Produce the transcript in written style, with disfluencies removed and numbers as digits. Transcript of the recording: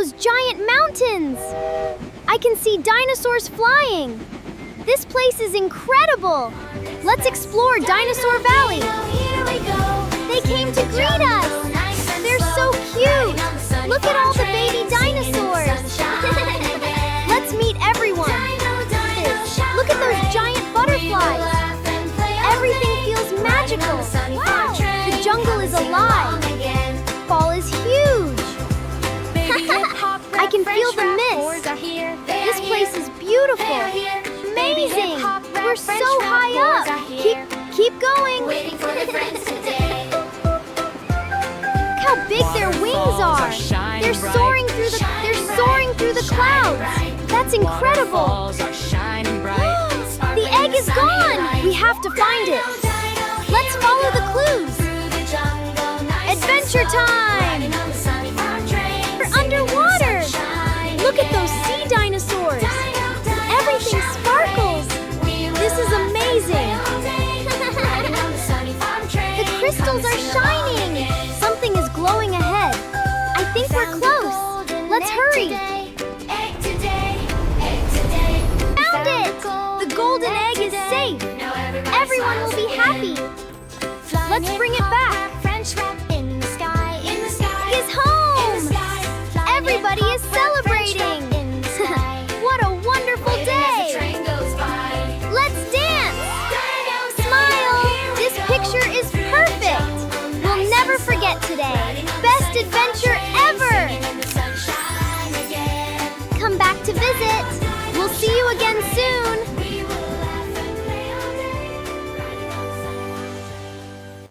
those giant mountains! I can see dinosaurs flying! This place is incredible! Let's explore Dinosaur Valley! They came to greet us! They're so cute! Look at all the baby dinosaurs! Let's meet everyone! Look at those giant butterflies! Everything feels magical! Wow! The jungle is alive! Fall is huge! I can feel the mist! This place is beautiful! Amazing! We're so high up! Keep going! Look how big their wings are! They're soaring through the clouds! That's incredible! The egg is gone! We have to find it! Let's follow the clues! Adventure time! We're underwater! Look at those sea dinosaurs! Everything sparkles! This is amazing! The crystals are shining! Something is glowing ahead. I think we're close. Let's hurry! Found it! The golden egg is safe! Everyone will be happy! Let's bring it back!